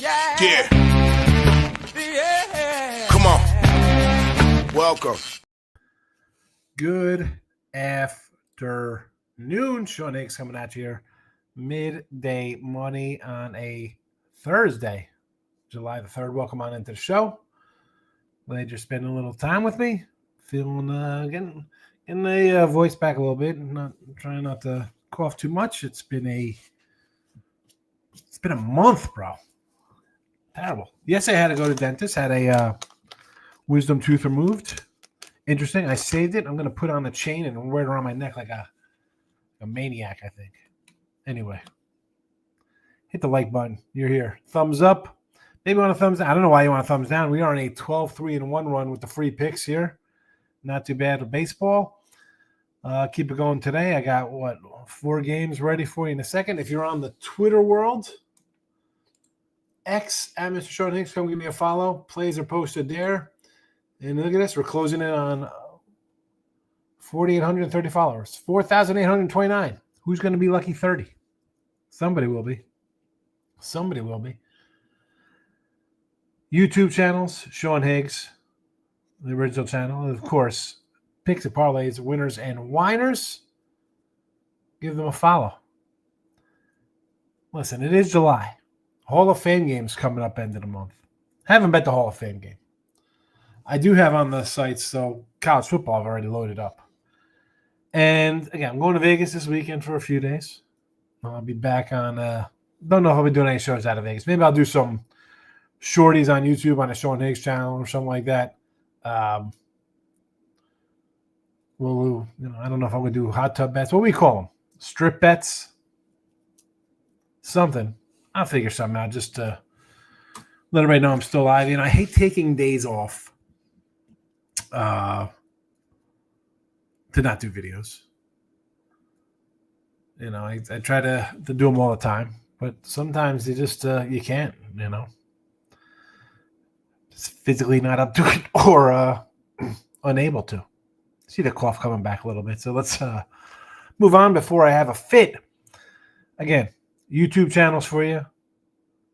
Yeah. Come on. Welcome. Good afternoon. Sean Higgs coming at you here. Midday money on a Thursday, July the 3rd. Welcome on into the show. Glad you're spending a little time with me. Feeling getting the voice back a little bit. Trying not to cough too much. It's been a month, bro. Terrible. Yes, I had to go to the dentist. Had a wisdom tooth removed. Interesting. I saved it. I'm going to put on a chain and wear it around my neck like a maniac, I think. Anyway, hit the like button. You're here. Thumbs up. Maybe want a thumbs down. I don't know why you want a thumbs down. We are on a 12-3-1 run with the free picks here. Not too bad with baseball. Keep it going today. I got, 4 games ready for you in a second. If you're on the Twitter world, X at Mr. Sean Higgs, come give me a follow. Plays are posted there. And look at this. We're closing in on 4,830 followers. 4,829. Who's going to be lucky 30? Somebody will be. Somebody will be. YouTube channels, Sean Higgs, the original channel. And of course, Picks and Parlays, Winners and Whiners. Give them a follow. Listen, it is July. Hall of Fame games coming up end of the month. Haven't bet the Hall of Fame game. I do have on the sites, so college football I've already loaded up. And again, I'm going to Vegas this weekend for a few days. I'll be back on, don't know if I'll be doing any shows out of Vegas. Maybe I'll do some shorties on YouTube on the Sean Higgs channel or something like that. I don't know if I'm going to do hot tub bets. What do we call them? Strip bets? Something. I'll figure something out just to let everybody know I'm still alive. I hate taking days off to not do videos. I try to do them all the time, but sometimes you just you can't. Just physically not up to it or unable to. See the cough coming back a little bit, so let's move on before I have a fit. Again, YouTube channels for you.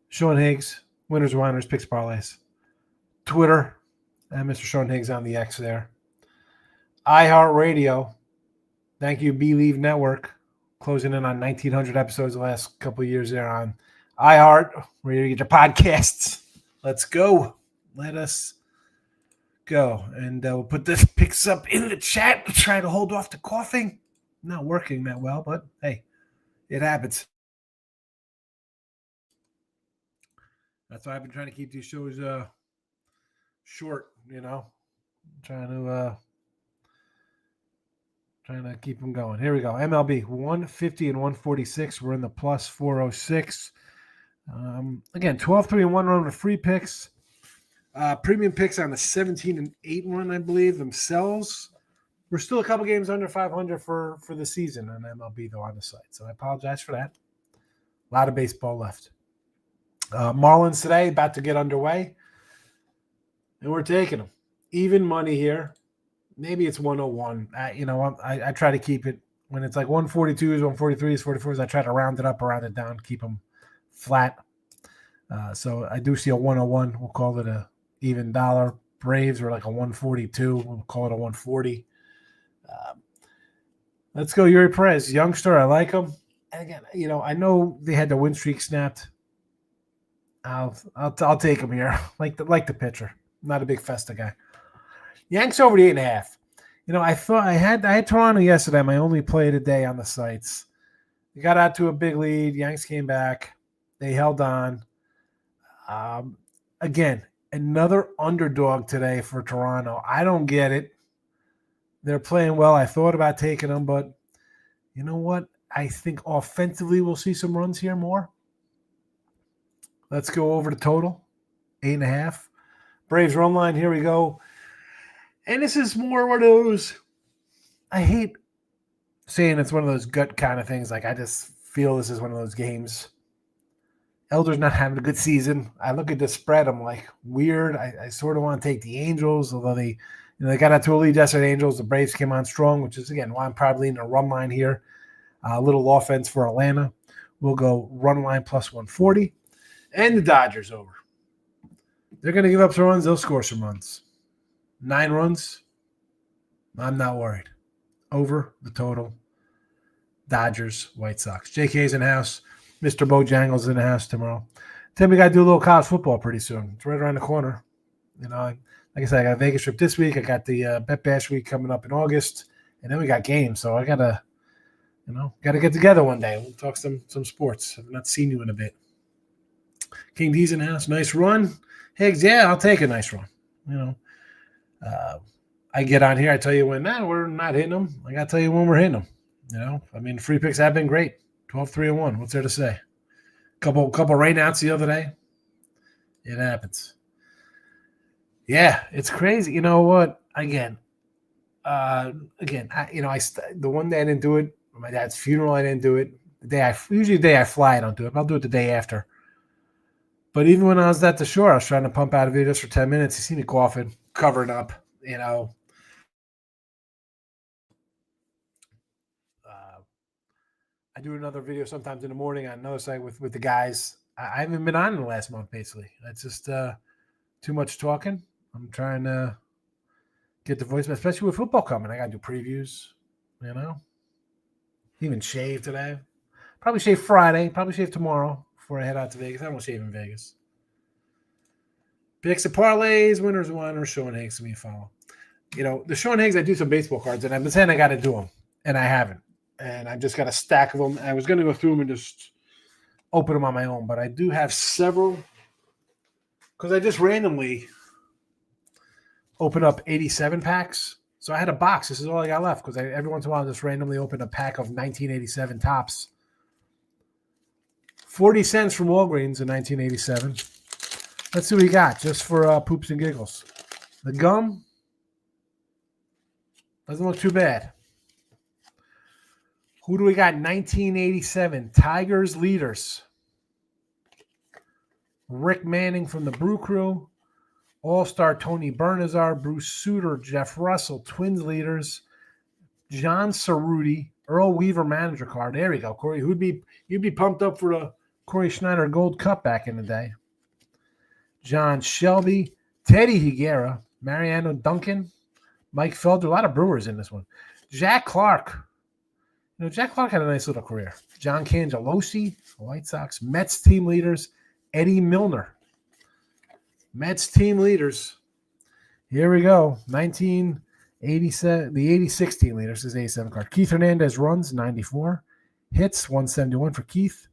Sean Higgs, Winners, Whiners, Picks, Parlays. Twitter, and Mr. Sean Higgs on the X there. iHeartRadio. Thank you, Believe Network. Closing in on 1,900 episodes the last couple of years there on iHeart, where you get your podcasts. Let's go. Let us go. And we'll put the picks up in the chat. Try to hold off the coughing. Not working that well, but hey, it happens. That's why I've been trying to keep these shows short, trying to keep them going. Here we go. MLB 150 and 146. We're in the plus 406. Again, 12-3-1 run with free picks. Premium picks on the 17-8 run, I believe, themselves. We're still a couple games under 500 for the season on MLB, though, on the site. So I apologize for that. A lot of baseball left. Marlins today, about to get underway. And we're taking them. Even money here. Maybe it's 101. I try to keep it when it's like 142s, 143s, 44s. I try to round it up, round it down, keep them flat. So I do see a 101. We'll call it a even dollar. Braves are like a 142. We'll call it a 140. Let's go, Yuri Perez, youngster. I like him. And again, I know they had the win streak snapped. I'll take him here. Like the pitcher. Not a big Festa guy. Yanks over the 8.5. I thought I had Toronto yesterday. My only play today on the sites. They got out to a big lead. Yanks came back. They held on. Again, another underdog today for Toronto. I don't get it. They're playing well. I thought about taking them, but you know what? I think offensively we'll see some runs here more. Let's go over the total. 8.5. Braves run line. Here we go. And this is more one of those, I hate saying it's one of those gut kind of things. Like, I just feel this is one of those games. Elder's not having a good season. I look at the spread. I'm like, weird. I sort of want to take the Angels, although they got out to a lead yesterday. Angels, the Braves came on strong, which is, again, why I'm probably in a run line here. A little offense for Atlanta. We'll go run line plus 140. And the Dodgers over. They're going to give up some runs. They'll score some runs. 9 runs. I'm not worried. Over the total. Dodgers, White Sox. JK's in the house. Mr. Bojangles in the house tomorrow. Then we got to do a little college football pretty soon. It's right around the corner. You know, like I said, I got a Vegas trip this week. I got the Bet Bash week coming up in August. And then we got games. So I got to, get together one day. We'll talk some sports. I've not seen you in a bit. King D's in the house. Nice run. Higgs, yeah, I'll take a nice run. I get on here. I tell you when we're not hitting them. I got to tell you when we're hitting them. The free picks have been great. 12-3-1. What's there to say? Couple rainouts the other day. It happens. Yeah, it's crazy. You know what? The one day I didn't do it. My dad's funeral, I didn't do it. Usually the day I fly, I don't do it. But I'll do it the day after. But even when I was at the shore, I was trying to pump out a video just for 10 minutes. You see me coughing, covering up, I do another video sometimes in the morning on another site with the guys. I haven't been on in the last month, basically. It's just too much talking. I'm trying to get the voice, especially with football coming. I got to do previews, Even shave today. Probably shave Friday. Probably shave tomorrow before I head out to Vegas. I won't shave in Vegas. Picks and parlays, winners, whiners, Sean Higgs, me follow. The Sean Higgs, I do some baseball cards, and I've been saying I got to do them, and I haven't. And I've just got a stack of them. I was going to go through them and just open them on my own, but I do have several because I just randomly open up 87 packs. So I had a box. This is all I got left because every once in a while I just randomly open a pack of 1987 tops. 40 cents from Walgreens in 1987. Let's see what we got just for poops and giggles. The gum doesn't look too bad. Who do we got? 1987 Tigers leaders. Rick Manning from the Brew Crew. All-Star Tony Bernazar, Bruce Sutter, Jeff Russell, Twins leaders. John Cerruti, Earl Weaver manager card. There we go, Corey. You'd be pumped up for a Corey Schneider Gold Cup back in the day. John Shelby, Teddy Higuera, Mariano Duncan, Mike Felder. A lot of Brewers in this one. Jack Clark. Jack Clark had a nice little career. John Cangelosi, White Sox. Mets team leaders, Eddie Milner. Mets team leaders. Here we go. 1987, the 86 team leaders is 87 card. Keith Hernandez runs, 94. Hits, 171 for Keith.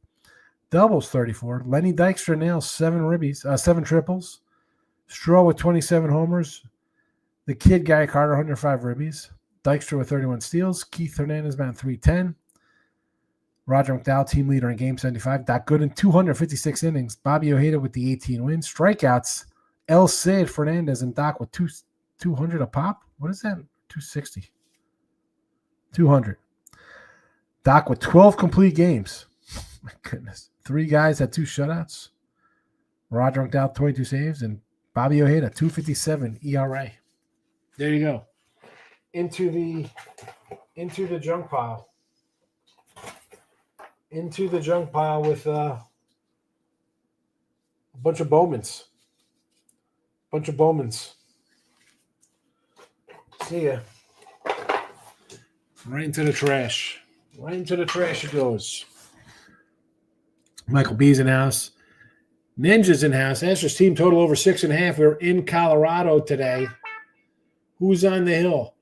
Doubles, 34. Lenny Dykstra nails 7 triples. Straw with 27 homers. The kid, Gary Carter, 105 ribbies. Dykstra with 31 steals. Keith Hernandez, man, 310. Roger McDowell, team leader in Game 75. Doc Gooden, 256 innings. Bobby Ojeda with the 18 wins. Strikeouts, El Cid, Fernandez, and Doc with 200 a pop. What is that? 260. 200. Doc with 12 complete games. My goodness. 3 guys had 2 shutouts. Roger McDowell, 22 saves. And Bobby Ojeda, 257 ERA. There you go. Into the junk pile. Into the junk pile with a bunch of Bowmans. See ya. Right into the trash. Right into the trash it goes. Michael B's in house. Ninja's in house. Astros team total over 6.5. We're in Colorado today. Who's on the hill?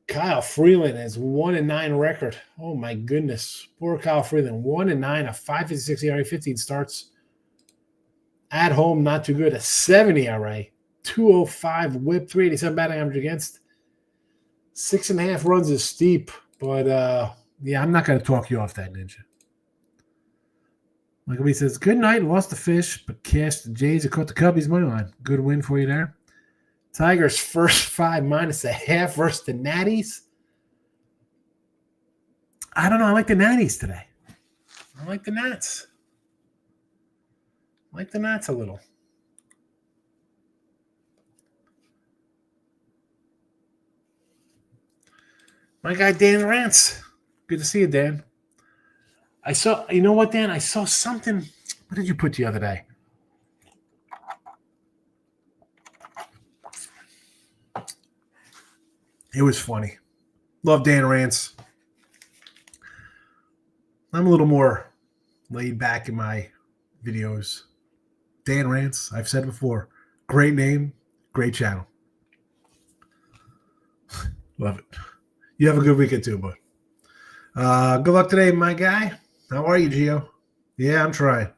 Kyle Freeland has 1-9 record. Oh my goodness. Poor Kyle Freeland. 1-9, a 5.56 ERA, 15 starts. At home, not too good. A 7 ERA, 2.05 whip, 387 batting average against. 6.5 runs is steep, but I'm not going to talk you off that, Ninja. Michael B says, good night, lost the fish, but cashed the Jays and caught the Cubbies money line. Good win for you there. Tigers first 5 -1/2 versus the Natties. I don't know. I like the Natties today. I like the Nats. I like the Nats a little. My guy Dan Rance. Good to see you, Dan. You know what, Dan? I saw something. What did you put the other day? It was funny. Love Dan Rants. I'm a little more laid back in my videos. Dan Rants, I've said before, great name, great channel. Love it. You have a good weekend too, bud. Good luck today, my guy. How are you, Gio? Yeah, I'm trying.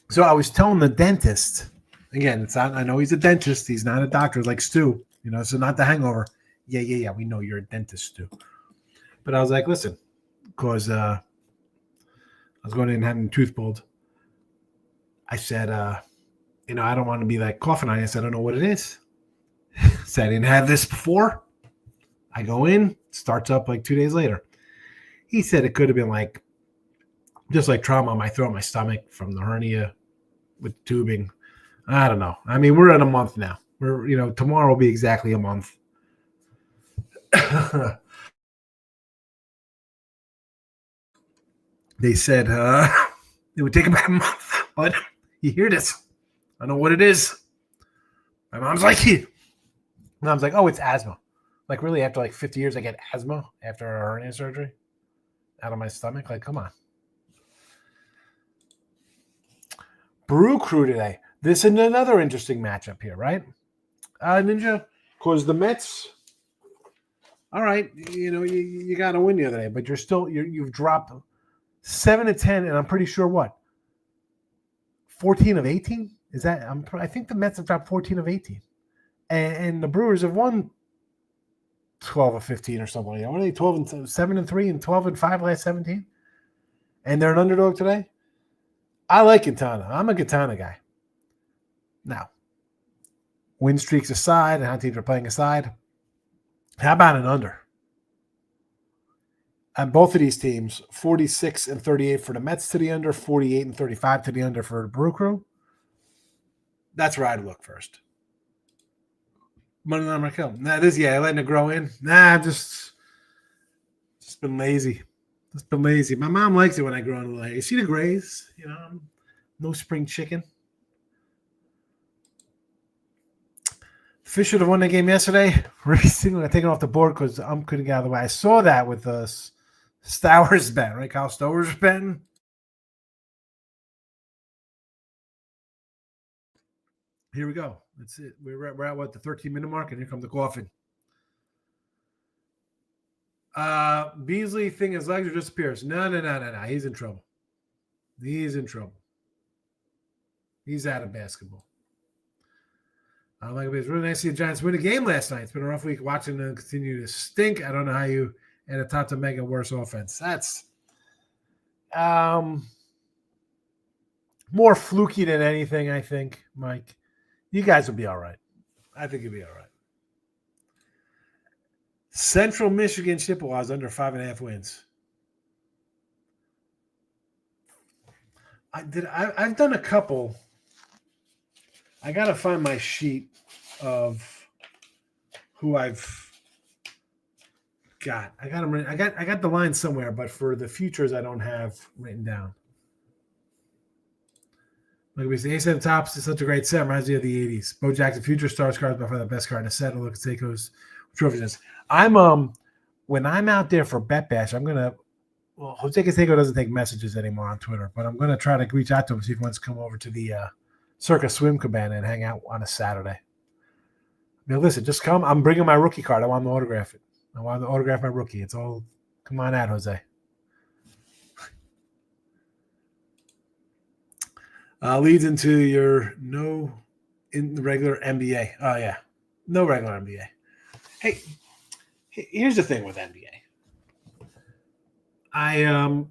So I was telling the dentist, again, it's not, I know he's a dentist. He's not a doctor like Stu, so not the hangover. Yeah. We know you're a dentist, Stu. But I was like, listen, because I was going in and having tooth pulled. I said, I don't want to be like coughing on it. I said, I don't know what it is. Said I didn't have this before. I go in, starts up like 2 days later. He said it could have been like just like trauma on my throat, my stomach from the hernia with tubing. I don't know. I mean, we're at a month now. Tomorrow will be exactly a month. They said it would take about a month, but you hear this. I know what it is. My mom's like, Mom's like, oh, it's asthma. Like, really, after like 50 years, I get asthma after a hernia surgery out of my stomach? Like, come on. Brew Crew today. This is another interesting matchup here, right? Ninja, because the Mets, all right, you got to win the other day, but you've dropped 7-10, and I'm pretty sure what? 14 of 18? Is that? I think the Mets have dropped 14 of 18. And the Brewers have won 12 of 15 or something like that. What are they? 7-3 and 12-5 last 17? And they're an underdog today? I like Quintana. I'm a Quintana guy. Now, win streaks aside and how teams are playing aside, how about an under? On both of these teams, 46 and 38 for the Mets to the under, 48 and 35 to the under for the Brew Crew. That's where I'd look first. Money line Raquel. Letting it grow in. I've just been lazy. My mom likes it when I grow in a little hair. You see the grays? No spring chicken. Fish should have won the game yesterday. Ricky Singleton taken off the board because couldn't get out of the way. I saw that with Stowers bet, right? Kyle Stowers betting. Here we go. That's it. We're at what, the 13-minute mark, and here comes the coffin. Beasley thing his legs or disappears. No. He's in trouble. He's out of basketball. It was really nice to see the Giants win a game last night. It's been a rough week watching them continue to stink. I don't know how you add a top to make a worse offense. That's more fluky than anything, I think, Mike. You guys will be all right. I think you'll be all right. Central Michigan Chippewas under 5.5 wins. I've done a couple. I got to find my sheet of who I've got. I got the line somewhere, but for the futures I don't have written down. Like we say, Ace at the Tops is such a great set. Reminds me of the 80s. Bo Jackson Future Stars cards by far the best card in the set. Look at Seiko's trophies. When I'm out there for Bet Bash, I'm gonna. Well, Jose Canseco doesn't take messages anymore on Twitter, but I'm gonna try to reach out to him, see if he wants to come over to the Circa Swim Cabana and hang out on a Saturday. Listen, just come. I'm bringing my rookie card. I want to autograph it. I want to autograph my rookie. It's all. Come on out, Jose. Leads into your in the regular NBA. Oh, yeah. No regular NBA. Hey, here's the thing with NBA. And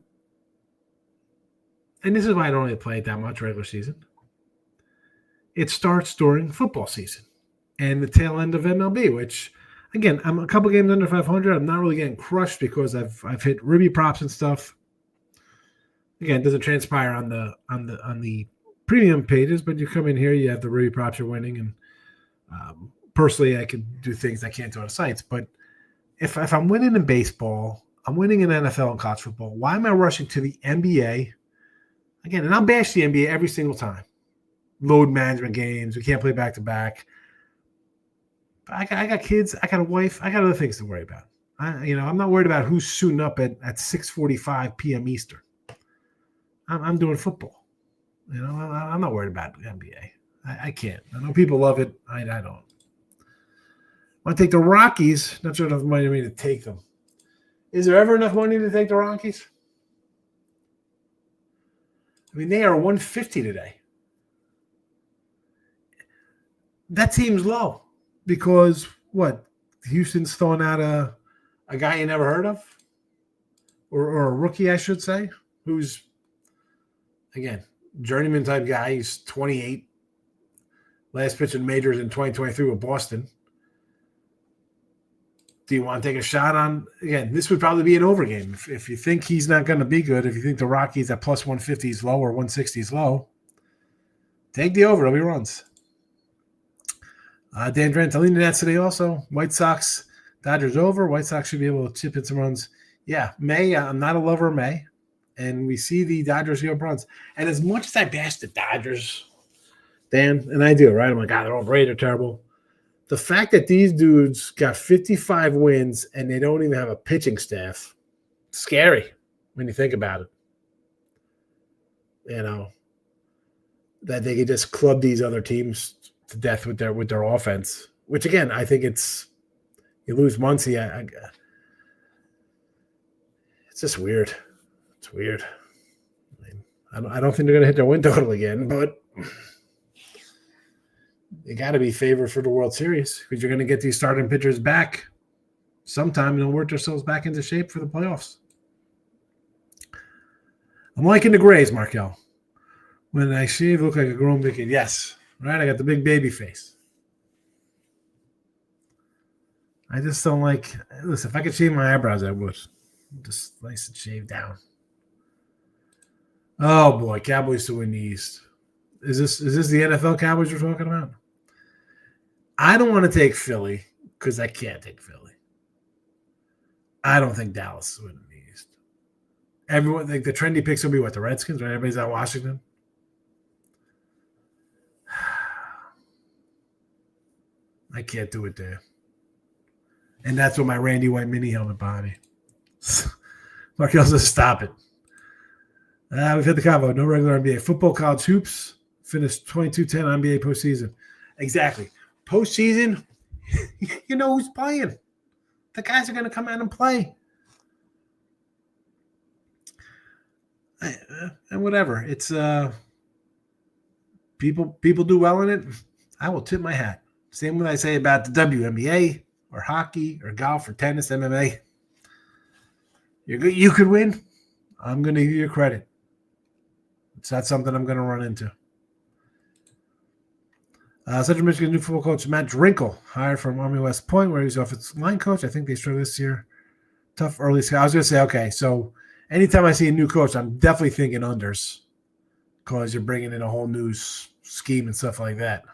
this is why I don't really play it that much regular season. It starts during football season and the tail end of MLB, which, again, I'm a couple games under 500. I'm not really getting crushed because I've hit Ruby props and stuff. Again, it doesn't transpire on the premium pages, but you come in here, you have the Ruby props you're winning, and personally, I can do things I can't do on sites. But if I'm winning in baseball, I'm winning in NFL and college football. Why am I rushing to the NBA? Again, and I'll bash the NBA every single time. Load management games. We can't play back-to-back. I got kids. I got a wife. I got other things to worry about. I'm not worried about who's suiting up at 6:45 p.m. Eastern. I'm doing football. I'm not worried about the NBA. I can't. I know people love it. I don't. I want to take the Rockies. Not sure enough money to take them. Is there ever enough money to take the Rockies? I mean, they are 150 today. That seems low because what? Houston's throwing out a guy you never heard of, or a rookie, I should say, who's, again, journeyman type guy. He's 28. Last pitch in majors in 2023 with Boston. Do you want to take a shot on, again, this would probably be an over game. If you think he's not going to be good, if you think the Rockies at plus 150 is low or 160 is low, take the over. It'll be runs. Dan Drantolini, that's today also. White Sox, Dodgers over. White Sox should be able to chip in some runs. Yeah, May, I'm not a lover of May. And we see the Dodgers give up runs. And as much as I bash the Dodgers, Dan, and I do, right? I'm like, God, they're all great, they're terrible. The fact that these dudes got 55 wins and they don't even have a pitching staff, scary when you think about it. That they could just club these other teams to death with their offense. Which again, I think you lose Muncy. It's just weird. It's weird. I don't think they're going to hit their win total again, but you got to be favored for the World Series because you're going to get these starting pitchers back sometime and they'll work themselves back into shape for the playoffs. I'm liking the grays, Markel. When I shave, I look like a grown big kid. Yes, right? I got the big baby face. I just don't like – listen, if I could shave my eyebrows, I would. Just nice and shave down. Oh, boy, Cowboys to win the East. Is this the NFL Cowboys we're talking about? I don't want to take Philly because I can't take Philly. I don't think Dallas is winning the East. Everyone, like the trendy picks will be what, the Redskins, right? Everybody's out Washington. I can't do it there. And that's what my Randy White mini helmet behind me. Markel says, stop it. We've had the combo. No regular NBA. Football, college hoops. Finished 22-10 NBA postseason. Exactly. Postseason, you know who's playing. The guys are going to come out and play. And whatever. It's people do well in it. I will tip my hat. Same when I say about the WNBA or hockey or golf or tennis, MMA. You could win. I'm going to give you credit. It's not something I'm going to run into. Central Michigan new football coach Matt Drinkle, hired from Army West Point, where he's offensive line coach. I think they started this year. Tough early schedule. I was going to say, okay, so anytime I see a new coach, I'm definitely thinking unders because you're bringing in a whole new scheme and stuff like that.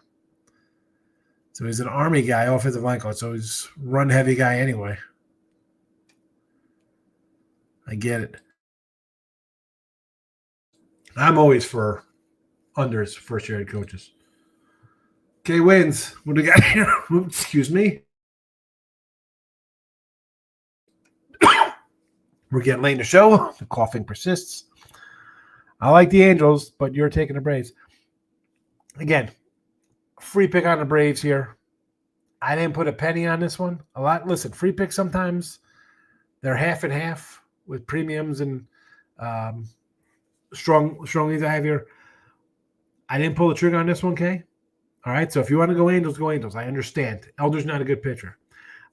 So he's an Army guy, offensive line coach, so he's run-heavy guy anyway. I get it. I'm always for unders, first-year head coaches. Okay, wins. What do we got here? Excuse me. We're getting late in the show. The coughing persists. I like the Angels, but you're taking the Braves. Again, free pick on the Braves here. I didn't put a penny on this one. A lot. Listen, free pick sometimes they're half and half with premiums and strong leads I have here. I didn't pull the trigger on this one, Kay. All right, so if you want to go Angels, go Angels. I understand. Elder's not a good pitcher.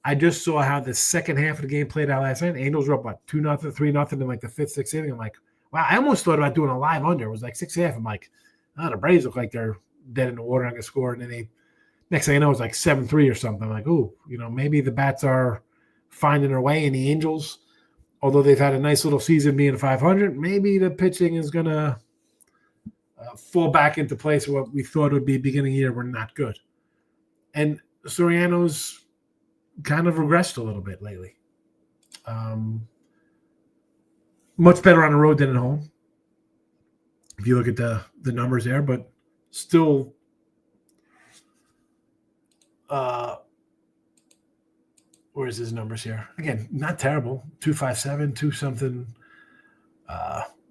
I just saw how the second half of the game played out last night. Angels were up, what, 2-0, 3-0 in like the fifth, sixth inning. I'm like, wow, I almost thought about doing a live under. It was like 6.5. I'm like, oh, the Braves look like they're dead in the water. I can score. And then next thing I know, it's like 7-3 or something. I'm like, ooh, maybe the bats are finding their way. And the Angels, although they've had a nice little season being 500, maybe the pitching is going to fall back into place. What we thought would be beginning of the year were not good. And Soriano's kind of regressed a little bit lately. Much better on the road than at home. If you look at the numbers there, but still where's his numbers here? Again, not terrible. 257, 2 something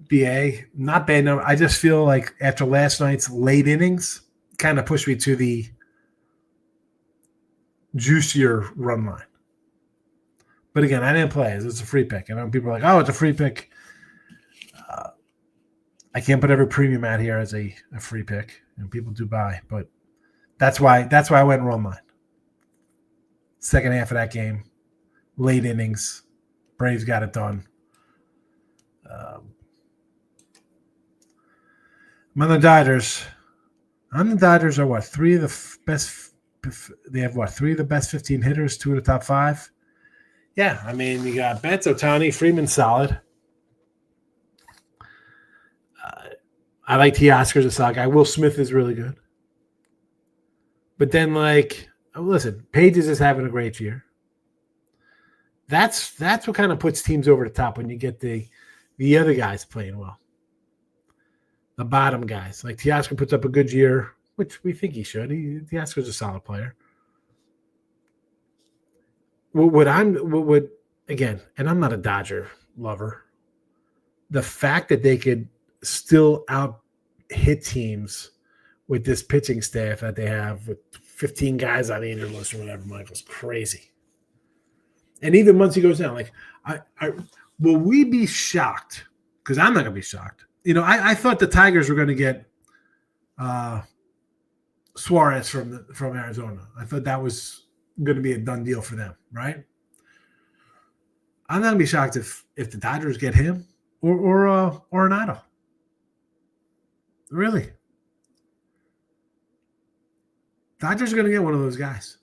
BA. Not bad number. I just feel like after last night's late innings, kind of pushed me to the juicier run line. But again, I didn't play. It's a free pick. And people are like, oh, it's a free pick. I can't put every premium out here as a free pick, and people do buy. But that's why I went run line. Second half of that game, late innings, Braves got it done. I'm on the Dodgers. The Dodgers are what? Three of the best. They have what? 3 of the best 15 hitters, 2 of the top 5. Yeah, I mean, you got Betts, Ohtani, Freeman, solid. I like Teoscar's a solid guy. Will Smith is really good. But then, listen, Page is just having a great year. That's what kind of puts teams over the top when you get the other guys playing well. The bottom guys. Like Teoscar puts up a good year, which we think he should. Teoscar's a solid player. Again, and I'm not a Dodger lover, the fact that they could still out hit teams with this pitching staff that they have with 15 guys on the injured list or whatever, Michael's crazy. And even once he goes down, will we be shocked? Because I'm not going to be shocked. I thought the Tigers were going to get Suarez from Arizona. I thought that was going to be a done deal for them, right? I'm not going to be shocked if the Dodgers get him or Arenado. Really. Dodgers are going to get one of those guys.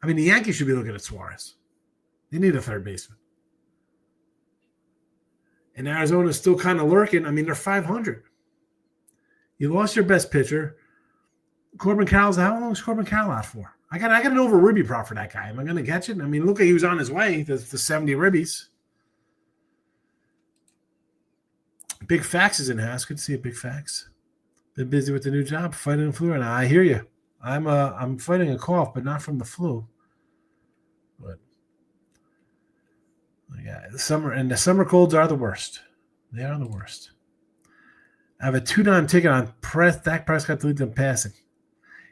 I mean, the Yankees should be looking at Suarez. They need a third baseman. And Arizona's still kind of lurking. I mean, they're 500. You lost your best pitcher. Corbin Carroll's, how long is Corbin Carroll out for? I got an over ribby prop for that guy. Am I going to catch it? I mean, look, he was on his way to 70 ribbies. Big Fax is in house. Good to see you, Big Fax. Been busy with the new job, fighting the flu right now. I hear you. I'm fighting a cough, but not from the flu. But yeah, the summer colds are the worst. They are the worst. I have a 2-9 ticket on Dak Prescott to lead them passing.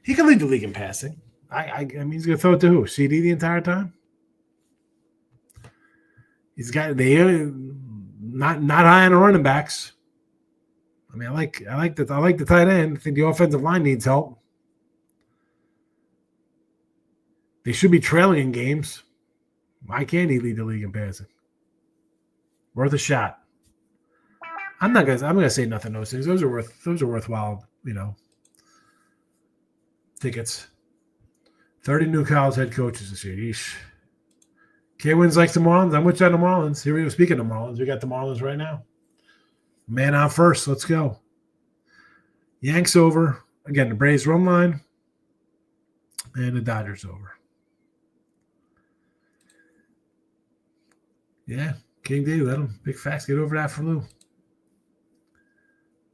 He can lead the league in passing. I mean, he's gonna throw it to who? CD the entire time. He's got not high on the running backs. I mean, I like the tight end. I think the offensive line needs help. They should be trailing in games. Why can't he lead the league in passing? Worth a shot. I'm gonna say nothing. Those things. Those are worthwhile. Tickets. 30 new college head coaches this year. Yeesh. K-Wins likes the Marlins. I'm with you on the Marlins. Here we go. Speaking of Marlins, we got the Marlins right now. Man out first. Let's go. Yanks over. Again, the Braves run line. And the Dodgers over. Yeah. King D, let him. Big facts. Get over that for Lou.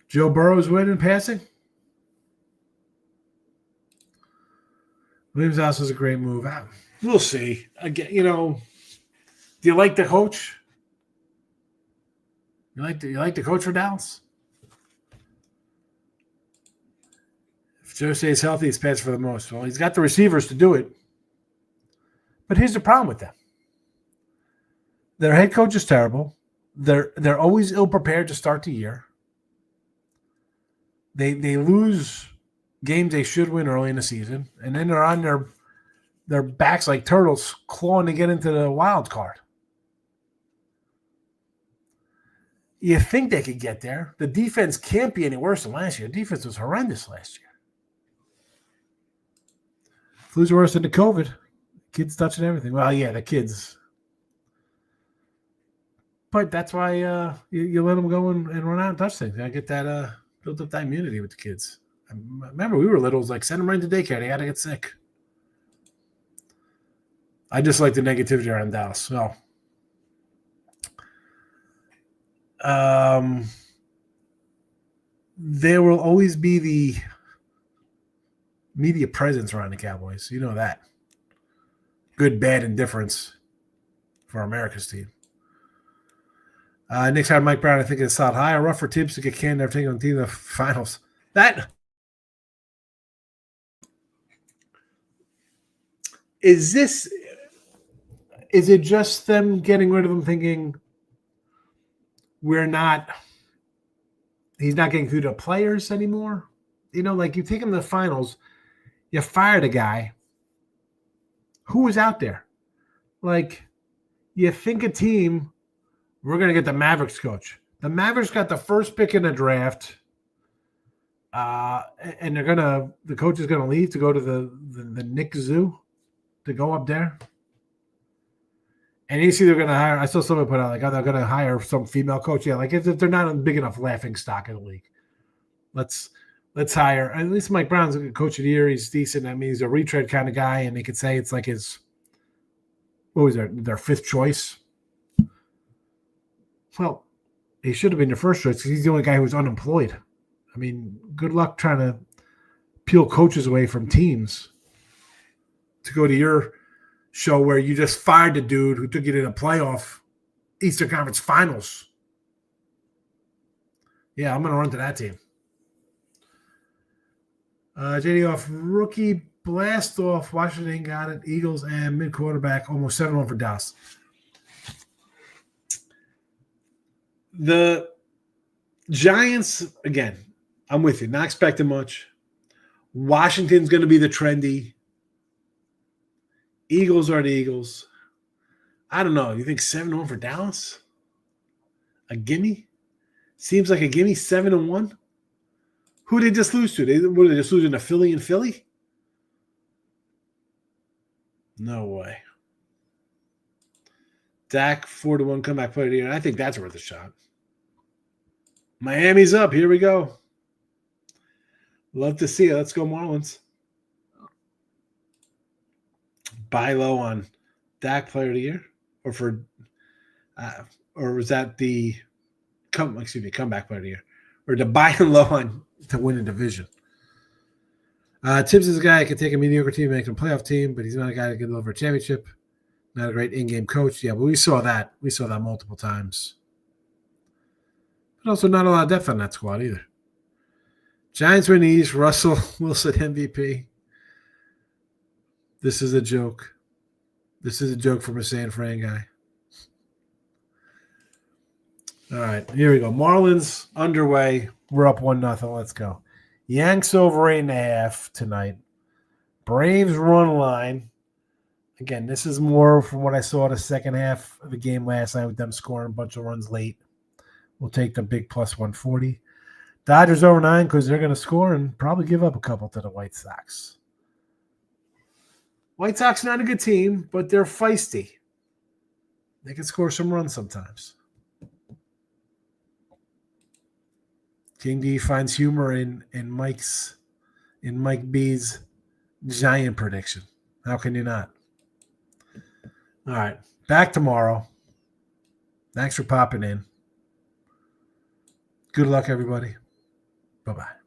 Joe Burrow's winning passing. Williams House was a great move. We'll see. Again, do you like the coach? You like the coach for Dallas? If Joe stays healthy, he's passed for the most. Well, he's got the receivers to do it. But here's the problem with them. Their head coach is terrible. They're always ill-prepared to start the year. They lose games they should win early in the season, and then they're on their backs like turtles clawing to get into the wild card. You think they could get there. The defense can't be any worse than last year. The defense was horrendous last year. Flu's worse than the COVID. Kids touching everything. Well, yeah, the kids. But that's why you let them go and run out and touch things. I get that built up that immunity with the kids. I remember we were little. It was like, send them right to daycare. They got to get sick. I just like the negativity around Dallas. So There will always be the media presence around the Cowboys. You know that. Good, bad, and difference for America's team. Nick's had Mike Brown, I think, is solid high. Rough for Tibbs to get canned after taking on the team in the finals. That is this. Is it just them getting rid of him, thinking he's not getting through to players anymore? You know, like you take him to the finals, you fired a guy who was out there. Like, you think a team, we're going to get the Mavericks coach. The Mavericks got the first pick in the draft, and the coach is going to leave to go to the Knicks Zoo to go up there. And you see they're going to hire, I saw somebody put out, like, oh, they're going to hire some female coach. Yeah, like, if they're not a big enough laughing stock in the league. Let's hire, at least Mike Brown's a coach of the year. He's decent. I mean, he's a retread kind of guy, and they could say it's like what was their fifth choice? Well, he should have been their first choice because he's the only guy who was unemployed. I mean, good luck trying to peel coaches away from teams to go to your show where you just fired the dude who took you to the playoff Eastern Conference Finals. Yeah, I'm going to run to that team. JD off rookie blast off. Washington got it. Eagles and mid quarterback almost 7-1 for Dallas. The Giants, again, I'm with you. Not expecting much. Washington's going to be the trendy. Eagles are the Eagles. I don't know. You think 7-1 for Dallas? A gimme? Seems like a gimme, 7-1. Who did they just lose to? They just losing to Philly and Philly? No way. Dak 4-1 comeback player of the year. I think that's worth a shot. Miami's up. Here we go. Love to see it. Let's go Marlins. Buy low on Dak player of the year, or was that the comeback player of the year, or to buy low on to win a division? Tibbs is a guy that can take a mediocre team and make them a playoff team, but he's not a guy that can deliver a championship. Not a great in-game coach. Yeah, but we saw that. We saw that multiple times. But also not a lot of depth on that squad either. Giants win the East. Russell Wilson MVP. This is a joke. This is a joke from a San Fran guy. All right, here we go. Marlins underway. We're up 1-0. Let's go. Yanks over 8.5 tonight. Braves run line. Again, this is more from what I saw the second half of the game last night with them scoring a bunch of runs late. We'll take the big plus 140. Dodgers over 9 because they're going to score and probably give up a couple to the White Sox. White Sox not a good team, but they're feisty. They can score some runs sometimes. King D finds humor in Mike B's giant prediction. How can you not? All right, back tomorrow. Thanks for popping in. Good luck, everybody. Bye-bye.